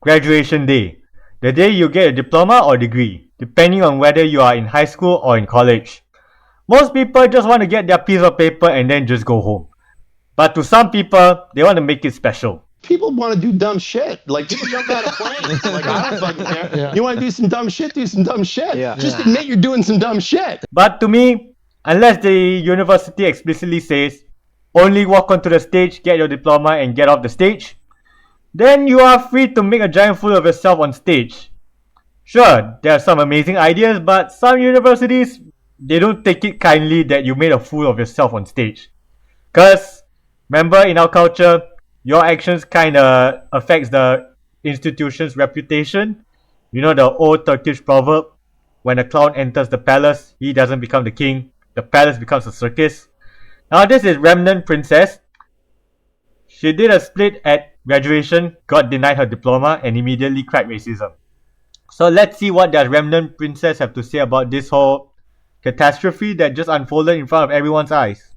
graduation day, the day you get a diploma or degree, depending on whether you are in high school or in college. Most people just want to get their piece of paper and then just go home. But to some people, they want to make it special. People want to do dumb shit. Like, people jump out of planes. Like, I don't fucking care. Yeah. You want to do some dumb shit? Do some dumb shit. Yeah. Just admit you're doing some dumb shit. But to me, unless the university explicitly says, only walk onto the stage, get your diploma, and get off the stage, then you are free to make a giant fool of yourself on stage. Sure, there are some amazing ideas, but some universities, they don't take it kindly that you made a fool of yourself on stage. Cause, remember, in our culture, your actions kinda affects the institution's reputation. You know the old Turkish proverb, when a clown enters the palace, he doesn't become the king, the palace becomes a circus. Now this is Remnant Princess. She did a split at graduation, got denied her diploma, and immediately cried racism. So let's see what does Remnant Princess have to say about this whole catastrophe that just unfolded in front of everyone's eyes.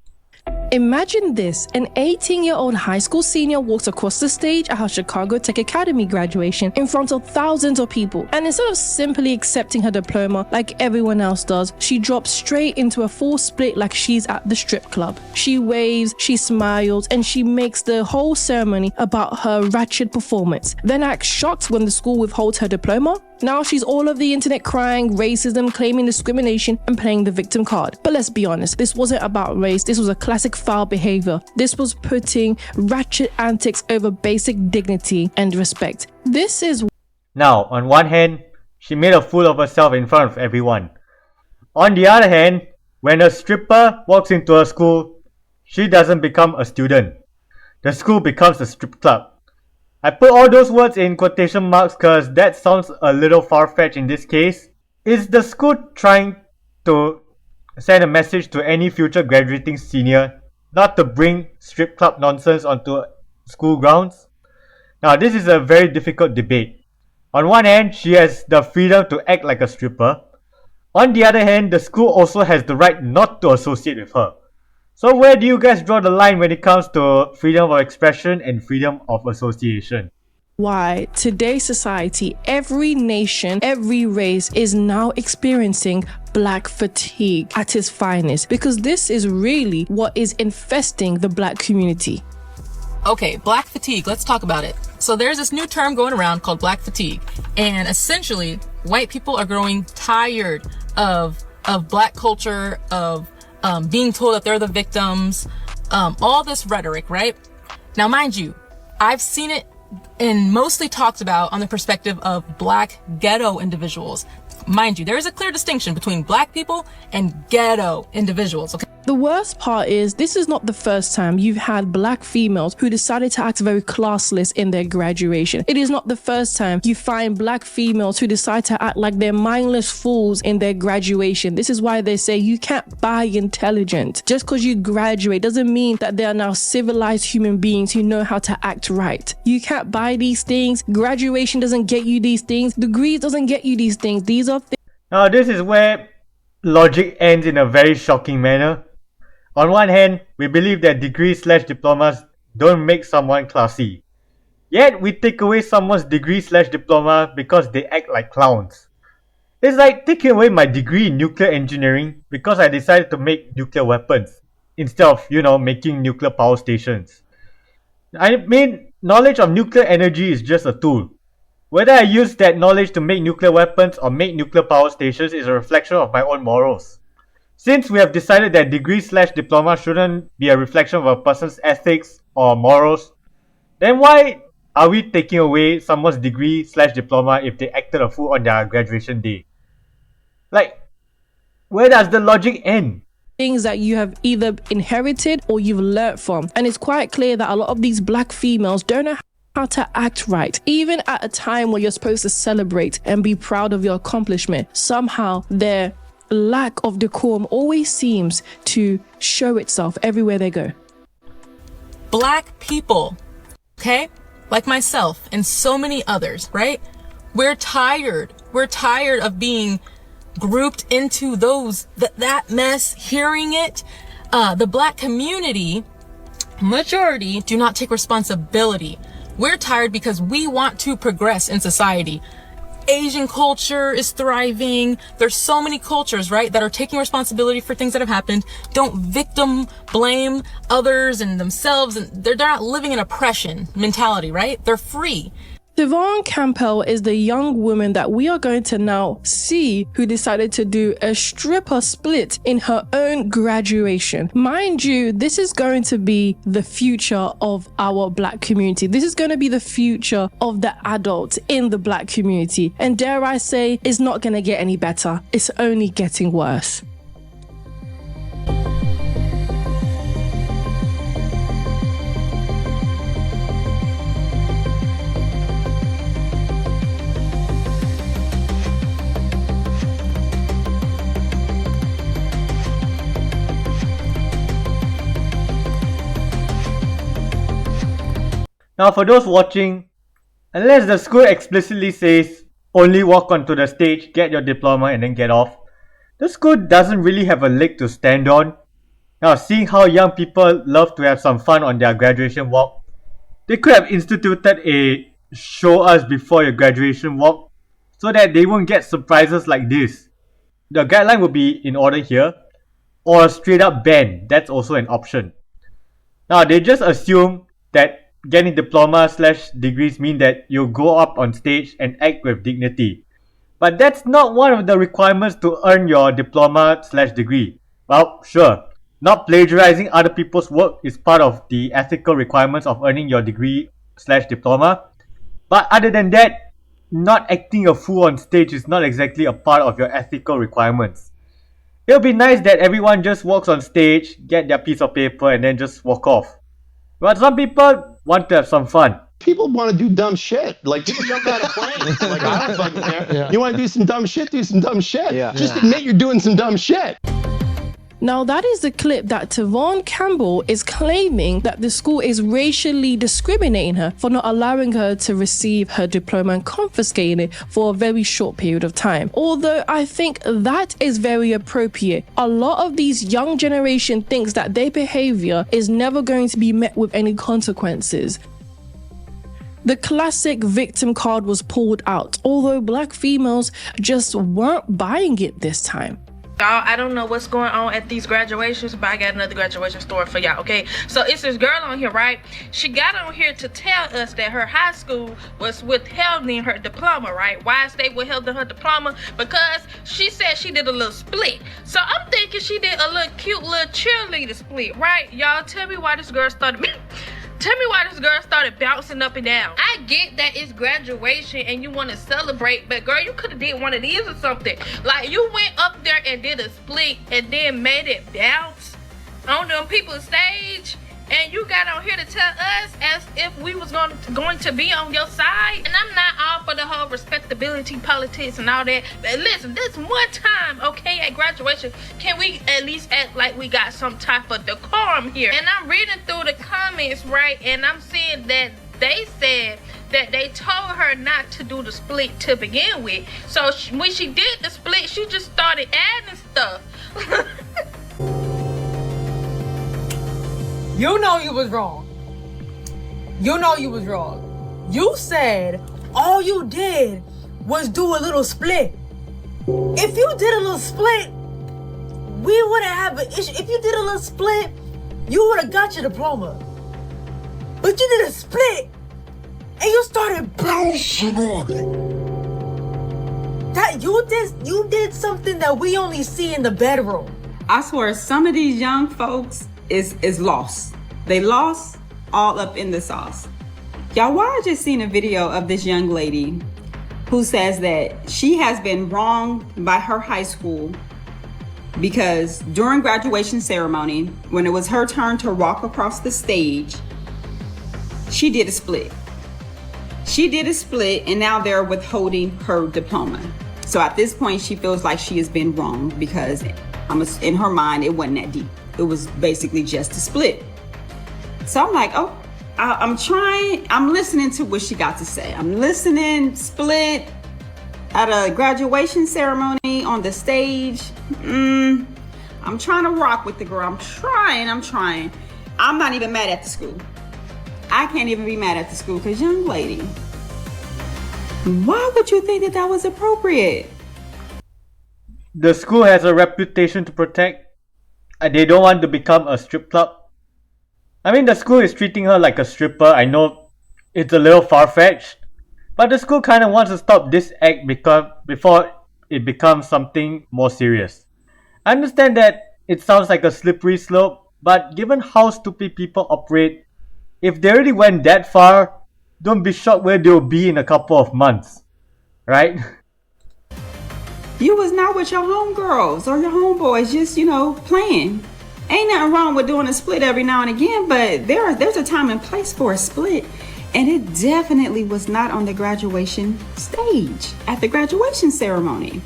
Imagine this, an 18-year-old high school senior walks across the stage at her Chicago Tech Academy graduation in front of thousands of people, and instead of simply accepting her diploma like everyone else does, she drops straight into a full split like she's at the strip club. She waves, she smiles, and she makes the whole ceremony about her ratchet performance, then acts shocked when the school withholds her diploma. Now she's all over the internet crying racism, claiming discrimination, and playing the victim card. But let's be honest, this wasn't about race, this was a classic foul behavior. This was putting ratchet antics over basic dignity and respect. This is... Now, on one hand, she made a fool of herself in front of everyone. On the other hand, when a stripper walks into a school, she doesn't become a student. The school becomes a strip club. I put all those words in quotation marks because that sounds a little far-fetched in this case. Is the school trying to send a message to any future graduating senior not to bring strip club nonsense onto school grounds? Now, this is a very difficult debate. On one hand, she has the freedom to act like a stripper. On the other hand, the school also has the right not to associate with her. So where do you guys draw the line when it comes to freedom of expression and freedom of association? Why today's society, every nation, every race is now experiencing black fatigue at its finest, because this is really what is infesting the black community. Okay, black fatigue, let's talk about it. So there's this new term going around called black fatigue, and essentially white people are growing tired of black culture, of being told that they're the victims, all this rhetoric, right? Now, mind you, I've seen it and mostly talked about on the perspective of black ghetto individuals. Mind you, there is a clear distinction between black people and ghetto individuals, okay? The worst part is, this is not the first time you've had black females who decided to act very classless in their graduation. It is not the first time you find black females who decide to act like they're mindless fools in their graduation. This is why they say you can't buy intelligence. Just because you graduate doesn't mean that they are now civilized human beings who know how to act right. You can't buy these things. Graduation doesn't get you these things. Degrees doesn't get you these things. These are things. Now, this is where logic ends in a very shocking manner. On one hand, we believe that degrees/diplomas don't make someone classy. Yet, we take away someone's degree/diploma because they act like clowns. It's like taking away my degree in nuclear engineering because I decided to make nuclear weapons instead of, making nuclear power stations. I mean, knowledge of nuclear energy is just a tool. Whether I use that knowledge to make nuclear weapons or make nuclear power stations is a reflection of my own morals. Since we have decided that degree/diploma shouldn't be a reflection of a person's ethics or morals, then why are we taking away someone's degree/diploma if they acted a fool on their graduation day? Like, where does the logic end? Things that you have either inherited or you've learnt from. And it's quite clear that a lot of these black females don't know how to act right. Even at a time where you're supposed to celebrate and be proud of your accomplishment, somehow their lack of decorum always seems to show itself everywhere they go. Black people, okay, like myself and so many others, right? We're tired of being grouped into that mess, hearing it. The black community, majority, do not take responsibility We're tired because we want to progress in society. Asian culture is thriving. There's so many cultures, right, that are taking responsibility for things that have happened. Don't victim blame others and themselves. And they're not living in oppression mentality, right? They're free. Devon Campbell is the young woman that we are going to now see who decided to do a stripper split in her own graduation. Mind you, this is going to be the future of our Black community. This is going to be the future of the adults in the Black community. And dare I say, it's not going to get any better. It's only getting worse. Now for those watching, unless the school explicitly says only walk onto the stage, get your diploma and then get off, the school doesn't really have a leg to stand on. Now seeing how young people love to have some fun on their graduation walk, they could have instituted a show us before your graduation walk so that they won't get surprises like this. The guideline will be in order here, or a straight up ban, that's also an option. Now they just assume that getting diploma/degrees mean that you go up on stage and act with dignity. But that's not one of the requirements to earn your diploma/degree. Well, sure, not plagiarizing other people's work is part of the ethical requirements of earning your degree/diploma. But other than that, not acting a fool on stage is not exactly a part of your ethical requirements. It'll be nice that everyone just walks on stage, get their piece of paper and then just walk off. But some people want to have some fun. People want to do dumb shit. Like, people jump out of planes. Like, I don't fucking care. Yeah. You want to do some dumb shit? Do some dumb shit. Yeah. Just admit you're doing some dumb shit. Now that is the clip that Devon Campbell is claiming that the school is racially discriminating her for not allowing her to receive her diploma and confiscating it for a very short period of time. Although I think that is very appropriate. A lot of these young generation thinks that their behavior is never going to be met with any consequences. The classic victim card was pulled out, although Black females just weren't buying it this time. Y'all, I don't know what's going on at these graduations, but I got another graduation story for y'all, okay? So it's this girl on here, right? She got on here to tell us that her high school was withholding her diploma, right? Why is they withholding her diploma? Because she said she did a little split. So I'm thinking she did a little cute little cheerleader split, right? Y'all, tell me why this girl started... Tell me why this girl started bouncing up and down. I get that it's graduation and you want to celebrate, but girl, you could have did one of these or something. Like, you went up there and did a split and then made it bounce on them people's stage, and you got on here to tell us as if we was going to be on your side. And I'm not all for the whole respectability politics and all that, but listen, this one time, okay, at graduation, can we at least act like we got some type of decorum here? And I'm reading through the comments, right, and I'm seeing that they said that they told her not to do the split to begin with. So when she did the split, she just started adding stuff. You know you was wrong. You know you was wrong. You said all you did was do a little split. If you did a little split, we wouldn't have an issue. If you did a little split, you would have got your diploma. But you did a split and you started bouncing on it. That you did something that we only see in the bedroom. I swear some of these young folks is lost. They lost all up in the sauce. Y'all, why I just seen a video of this young lady who says that she has been wronged by her high school because during graduation ceremony, when it was her turn to walk across the stage, she did a split. She did a split and now they're withholding her diploma. So at this point, she feels like she has been wronged because in her mind, it wasn't that deep. It was basically just a split. So I'm like, oh, I'm listening to what she got to say. I'm listening, split at a graduation ceremony on the stage. I'm trying to rock with the girl. I'm trying. I'm not even mad at the school. I can't even be mad at the school because, young lady, why would you think that that was appropriate? The school has a reputation to protect, and they don't want to become a strip club. I mean, the school is treating her like a stripper. I know it's a little far-fetched, but the school kind of wants to stop this act before it becomes something more serious. I understand that it sounds like a slippery slope, but given how stupid people operate, if they already went that far, don't be shocked where they'll be in a couple of months, right? You was not with your homegirls or your homeboys, just, playing. Ain't nothing wrong with doing a split every now and again, but there's a time and place for a split. And it definitely was not on the graduation stage, at the graduation ceremony.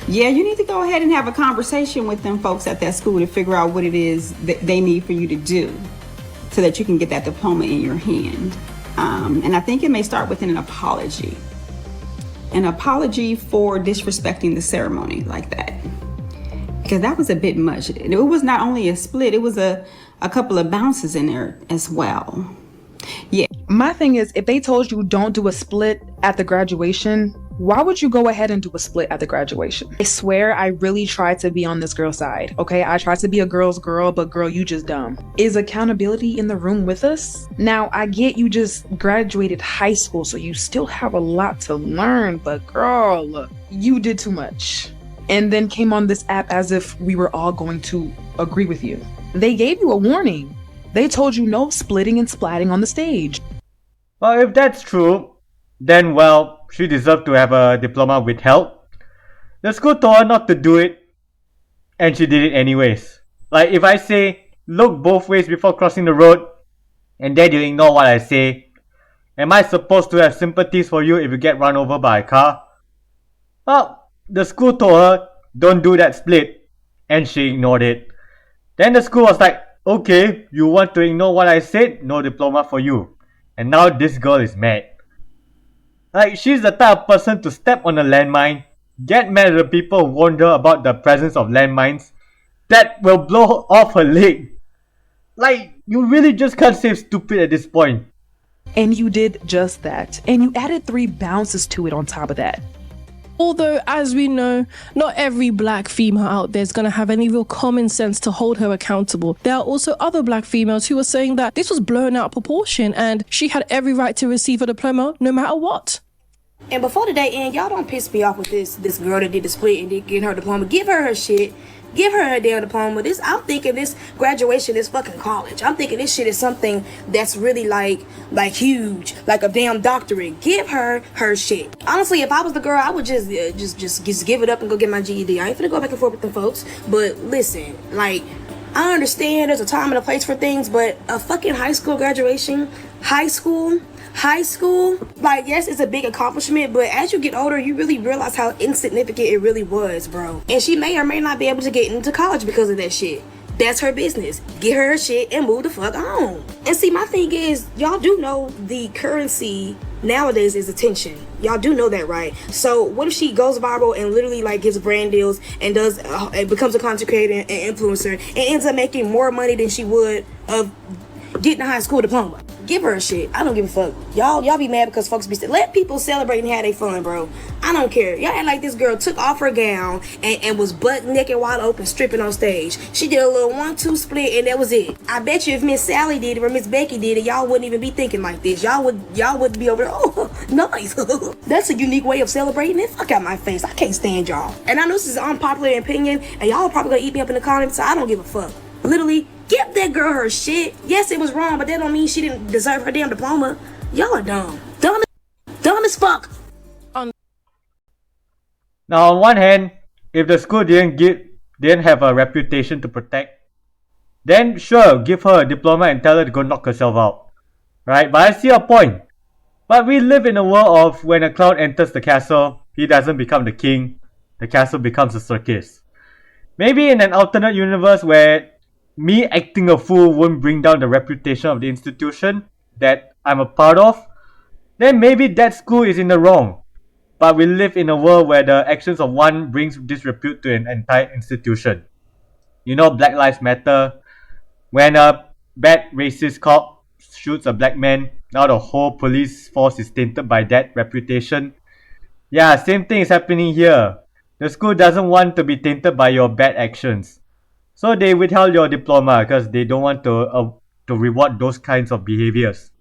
Yeah, you need to go ahead and have a conversation with them folks at that school to figure out what it is that they need for you to do so that you can get that diploma in your hand. And I think it may start with an apology. An apology for disrespecting the ceremony like that. Because that was a bit much. It was not only a split, it was a couple of bounces in there as well. Yeah. My thing is, if they told you don't do a split at the graduation, why would you go ahead and do a split at the graduation? I swear I really tried to be on this girl's side, okay? I tried to be a girl's girl, but girl, you just dumb. Is accountability in the room with us? Now, I get you just graduated high school, so you still have a lot to learn, but girl, look, you did too much. And then came on this app as if we were all going to agree with you. They gave you a warning. They told you no splitting and splatting on the stage. Well, if that's true, then well, she deserved to have a diploma withheld. The school told her not to do it, and she did it anyways. Like, if I say, look both ways before crossing the road, and then you ignore what I say, am I supposed to have sympathies for you if you get run over by a car? Well, the school told her, don't do that split, and she ignored it. Then the school was like, okay, you want to ignore what I said? No diploma for you. And now this girl is mad. Like, she's the type of person to step on a landmine, get mad at the people who warned her about the presence of landmines, that will blow off her leg. Like, you really just can't say stupid at this point. And you did just that. And you added 3 bounces to it on top of that. Although, as we know, not every black female out there is going to have any real common sense to hold her accountable. There are also other black females who are saying that this was blown out of proportion and she had every right to receive a diploma no matter what. And before the day end, y'all don't piss me off with this girl that did the split and did get her diploma. Give her her shit. Give her her damn diploma. I'm thinking this graduation is fucking college. I'm thinking this shit is something that's really like huge, like a damn doctorate. Give her her shit. Honestly, if I was the girl, I would just give it up and go get my GED. I ain't finna go back and forth with them folks. But listen, like, I understand there's a time and a place for things, but a fucking high school graduation, high school, like, yes, it's a big accomplishment, but as you get older, you really realize how insignificant it really was, bro. And she may or may not be able to get into college because of that shit. That's her business. Get her shit and move the fuck on. And see, my thing is, y'all do know the currency nowadays is attention. Y'all do know that, right? So what if she goes viral and literally like gives brand deals and does and becomes a content creator and influencer and ends up making more money than she would of getting a high school diploma? Give her a shit. I don't give a fuck. Y'all be mad because folks be let people celebrate and have their fun, bro. I don't care. Y'all act like this girl took off her gown and was butt naked wide open stripping on stage. She did a little 1-2 split and that was it. I bet you if Miss Sally did it or Miss Becky did it, y'all wouldn't even be thinking like this. Y'all would be over there, oh, nice. That's a unique way of celebrating it. Fuck out my face. I can't stand y'all. And I know this is an unpopular opinion and y'all are probably gonna eat me up in the comments, so I don't give a fuck. Literally, give that girl her shit. Yes, it was wrong, but that don't mean she didn't deserve her damn diploma. Y'all are dumb. Dumb as fuck. Now, on one hand, if the school didn't have a reputation to protect, then sure, give her a diploma and tell her to go knock herself out. Right? But I see a point. But we live in a world of when a clown enters the castle, he doesn't become the king, the castle becomes a circus. Maybe in an alternate universe where me acting a fool won't bring down the reputation of the institution that I'm a part of, then maybe that school is in the wrong. But we live in a world where the actions of one brings disrepute to an entire institution. You know, Black Lives Matter. When a bad racist cop shoots a black man, now the whole police force is tainted by that reputation. Yeah, same thing is happening here. The school doesn't want to be tainted by your bad actions. So they withheld your diploma because they don't want to reward those kinds of behaviors.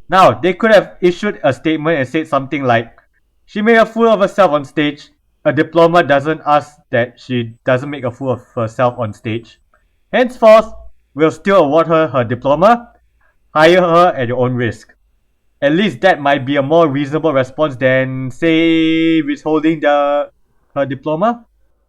Now, they could have issued a statement and said something like, she made a fool of herself on stage. A diploma doesn't ask that she doesn't make a fool of herself on stage. Henceforth, we'll still award her her diploma, hire her at your own risk. At least that might be a more reasonable response than, say, withholding her diploma.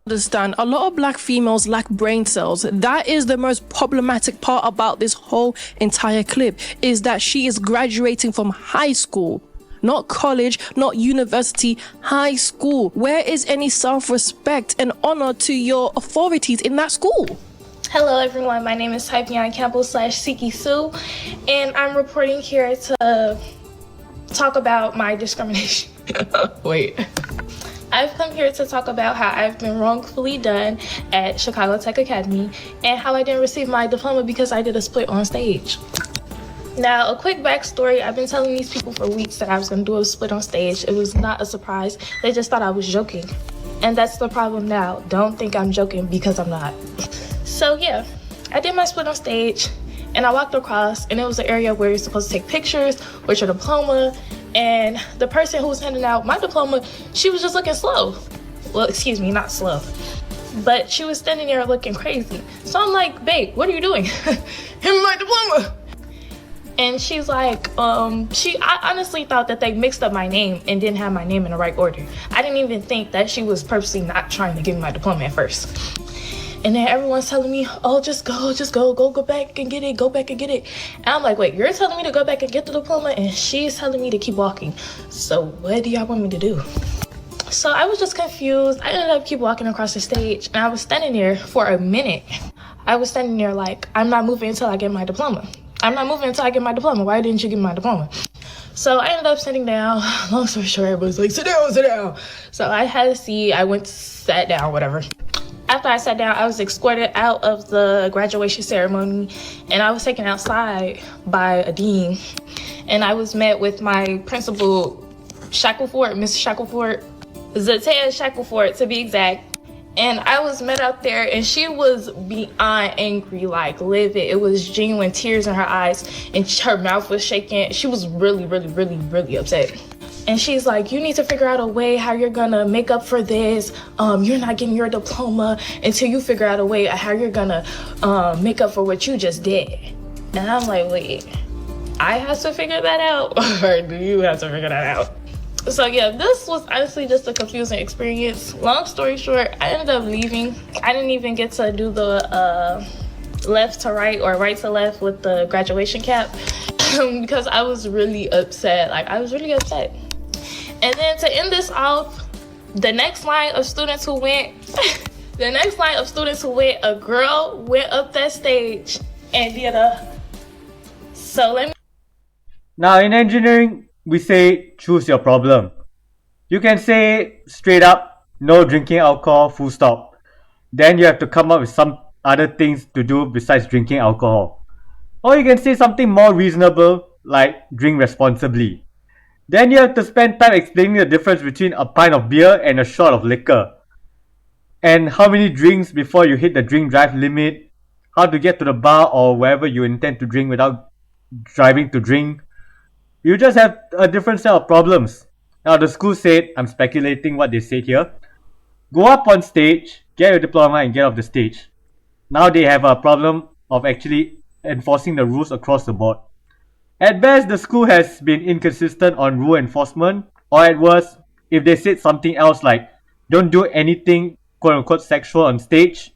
Understand, a lot of black females lack brain cells. That is the most problematic part about this whole entire clip, is that she is graduating from high school. Not college, not university, high school. Where is any self-respect and honor to your authorities in that school? Hello everyone, my name is Typion Campbell / Siki Sue, and I'm reporting here to talk about my discrimination. Wait. I've come here to talk about how I've been wrongfully done at Chicago Tech Academy and how I didn't receive my diploma because I did a split on stage. Now, a quick backstory, I've been telling these people for weeks that I was going to do a split on stage. It was not a surprise. They just thought I was joking. And that's the problem now. Don't think I'm joking because I'm not. So yeah, I did my split on stage and I walked across and it was an area where you're supposed to take pictures with your diploma, and the person who was handing out my diploma, she was just looking slow. Well, excuse me, not slow. But she was standing there looking crazy. So I'm like, babe, what are you doing? Hand me my diploma. And she's like, I honestly thought that they mixed up my name and didn't have my name in the right order. I didn't even think that she was purposely not trying to give me my diploma at first. And then everyone's telling me, oh, just go back and get it, go back and get it. And I'm like, wait, you're telling me to go back and get the diploma and she's telling me to keep walking. So what do y'all want me to do? So I was just confused. I ended up keep walking across the stage and I was standing there for a minute. I was standing there like, I'm not moving until I get my diploma. I'm not moving until I get my diploma. Why didn't you give me my diploma? So I ended up sitting down. Long story short, everybody's like, sit down. So I had a seat. I went, sat down, whatever. After I sat down, I was escorted out of the graduation ceremony and I was taken outside by a dean. And I was met with my principal, Shackleford, Miss Shackleford, Zatea Shackleford to be exact. And I was met out there and she was beyond angry, like livid. It was genuine tears in her eyes and her mouth was shaking. She was really upset. And she's like, you need to figure out a way how you're gonna make up for this. You're not getting your diploma until you figure out a way how you're gonna make up for what you just did. And I'm like, wait, I have to figure that out or do you have to figure that out? So yeah, this was honestly just a confusing experience. Long story short, I ended up leaving. I didn't even get to do the left to right or right to left with the graduation cap because I was really upset. And then to end this off, the next line of students who went, a girl went up that stage and did a, so let me. Now in engineering, we say choose your problem. You can say straight up, no drinking alcohol, full stop. Then you have to come up with some other things to do besides drinking alcohol. Or you can say something more reasonable, like drink responsibly. Then you have to spend time explaining the difference between a pint of beer and a shot of liquor. And how many drinks before you hit the drink drive limit. How to get to the bar or wherever you intend to drink without driving to drink. You just have a different set of problems. Now the school said, I'm speculating what they said here, go up on stage, get your diploma and get off the stage. Now they have a problem of actually enforcing the rules across the board. At best, the school has been inconsistent on rule enforcement, or at worst, if they said something else like, don't do anything quote-unquote sexual on stage,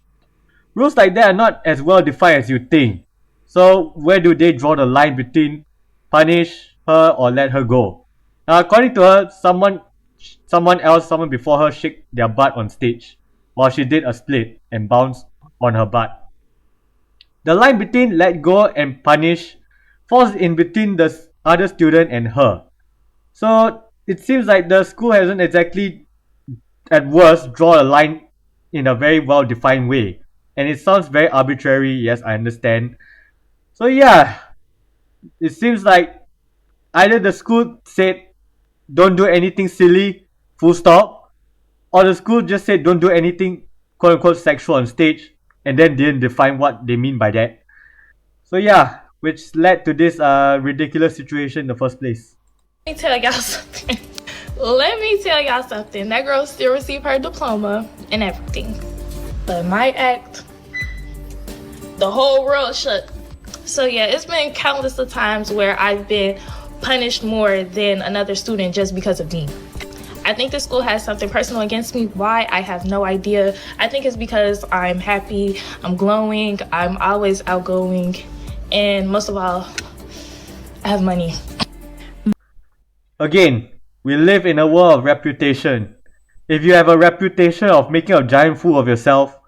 rules like that are not as well defined as you think. So where do they draw the line between punish her or let her go? Now according to her, someone before her shook their butt on stage, while she did a split and bounced on her butt. The line between let go and punish falls in between the other student and her. So it seems like the school hasn't exactly, at worst, draw a line in a very well defined way. And it sounds very arbitrary, yes, I understand. So yeah, it seems like either the school said don't do anything silly, full stop, or the school just said don't do anything quote unquote sexual on stage and then didn't define what they mean by that. So yeah, which led to this ridiculous situation in the first place. Let me tell y'all something. Let me tell y'all something. That girl still received her diploma and everything. But my act, the whole world shut. So yeah, it's been countless of times where I've been punished more than another student just because of me. I think the school has something personal against me. Why? I have no idea. I think it's because I'm happy, I'm glowing, I'm always outgoing, and most of all, I have money. Again, we live in a world of reputation. If you have a reputation of making a giant fool of yourself,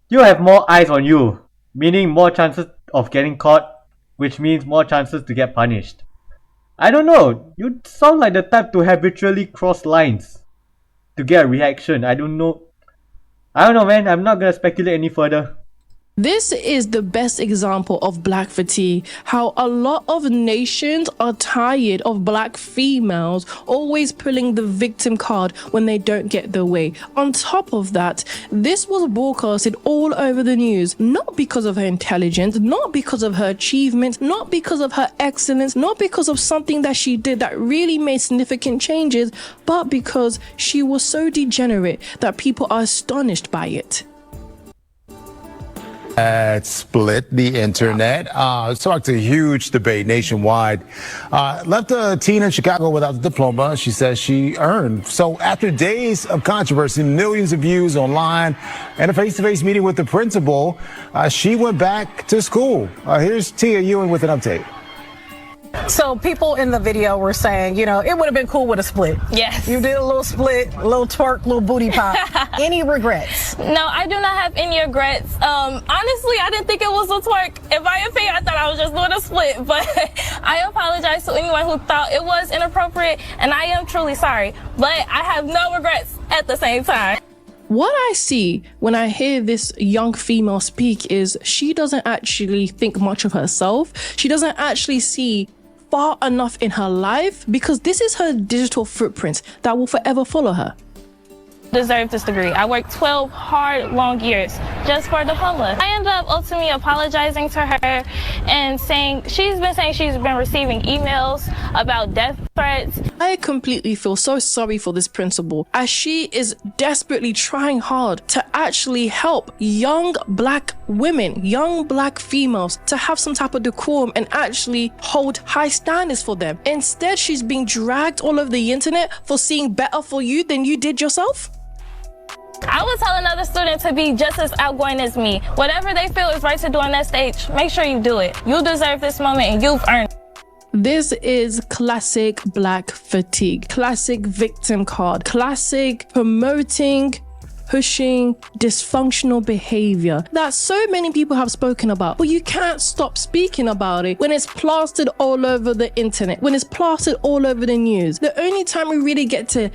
you'll have more eyes on you, meaning more chances of getting caught, which means more chances to get punished. I don't know, you sound like the type to habitually cross lines to get a reaction. I don't know man, I'm not gonna speculate any further. This is the best example of black fatigue, how a lot of nations are tired of black females always pulling the victim card when they don't get their way. On top of that, this was broadcasted all over the news, not because of her intelligence, not because of her achievements, not because of her excellence, not because of something that she did that really made significant changes, but because she was so degenerate that people are astonished by it. Split the internet. Sparked a huge debate nationwide. Left a teen in Chicago without the diploma she says she earned. So after days of controversy, millions of views online, and a face-to-face meeting with the principal, she went back to school. Here's Tia Ewing with an update. So people in the video were saying, you know, it would have been cool with a split. Yes. You did a little split, a little twerk, little booty pop. Any regrets? No, I do not have any regrets. Honestly, I didn't think it was a twerk. In my opinion, I thought I was just doing a split, but I apologize to anyone who thought it was inappropriate, and I am truly sorry, but I have no regrets at the same time. What I see when I hear this young female speak is she doesn't actually think much of herself. She doesn't actually see far enough in her life, because this is her digital footprint that will forever follow her. Deserve this degree. I worked 12 hard, long years just for a diploma. I ended up ultimately apologizing to her and saying she's been receiving emails about death threats. I completely feel so sorry for this principal, as she is desperately trying hard to actually help young black women, young black females, to have some type of decorum and actually hold high standards for them. Instead, she's being dragged all over the internet for seeing better for you than you did yourself. I would tell another student to be just as outgoing as me. Whatever they feel is right to do on that stage, make sure you do it. You deserve this moment and you've earned it. This is classic black fatigue, classic victim card, classic promoting, pushing dysfunctional behavior that so many people have spoken about, but you can't stop speaking about it when it's plastered all over the internet, when it's plastered all over the news. The only time we really get to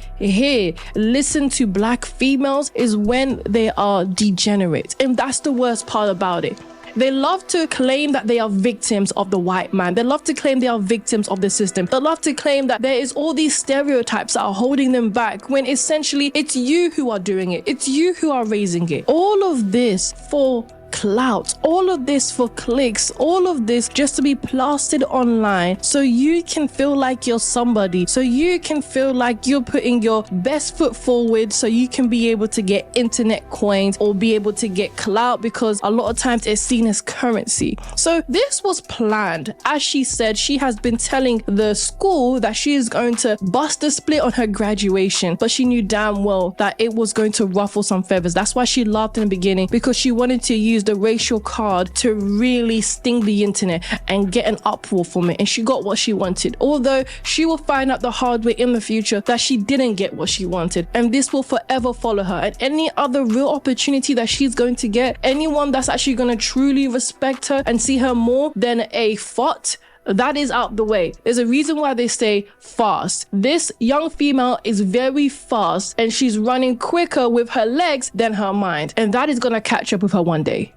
listen to black females is when they are degenerate, and that's the worst part about it. They love to claim that they are victims of the white man. They love to claim they are victims of the system. They love to claim that there is all these stereotypes that are holding them back, when essentially it's you who are doing it. It's you who are raising it. All of this for clout, all of this for clicks, all of this just to be plastered online so you can feel like you're somebody, so you can feel like you're putting your best foot forward, so you can be able to get internet coins or be able to get clout, because a lot of times it's seen as currency. So this was planned. As she said, she has been telling the school that she is going to bust a split on her graduation, but she knew damn well that it was going to ruffle some feathers. That's why she laughed in the beginning, because she wanted to use the racial card to really sting the internet and get an uproar from it, and she got what she wanted. Although she will find out the hard way in the future that she didn't get what she wanted, and this will forever follow her. And any other real opportunity that she's going to get, anyone that's actually going to truly respect her and see her more than a thought, that is out the way. There's a reason why they say fast. This young female is very fast, and she's running quicker with her legs than her mind, and that is gonna catch up with her one day.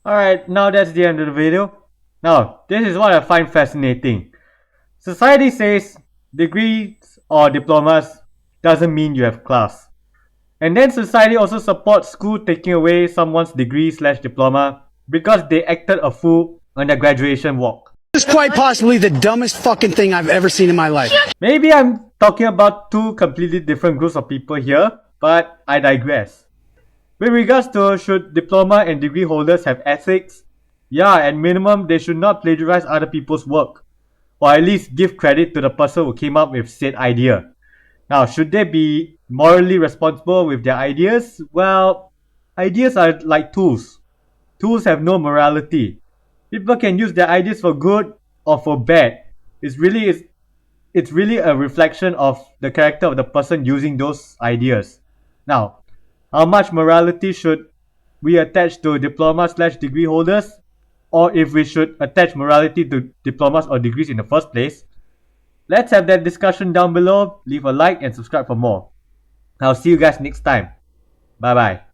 Alright, now that's the end of the video. Now, this is what I find fascinating. Society says degrees or diplomas doesn't mean you have class. And then society also supports school taking away someone's degree/diploma because they acted a fool on their graduation walk. This is quite possibly the dumbest fucking thing I've ever seen in my life. Maybe I'm talking about two completely different groups of people here, but I digress. With regards to should diploma and degree holders have ethics, yeah, at minimum they should not plagiarize other people's work, or at least give credit to the person who came up with said idea. Now, should they be morally responsible with their ideas? Well, ideas are like tools. Tools have no morality. People can use their ideas for good or for bad. It's really a reflection of the character of the person using those ideas. Now, how much morality should we attach to diploma/degree holders? Or if we should attach morality to diplomas or degrees in the first place? Let's have that discussion down below. Leave a like and subscribe for more. I'll see you guys next time. Bye bye.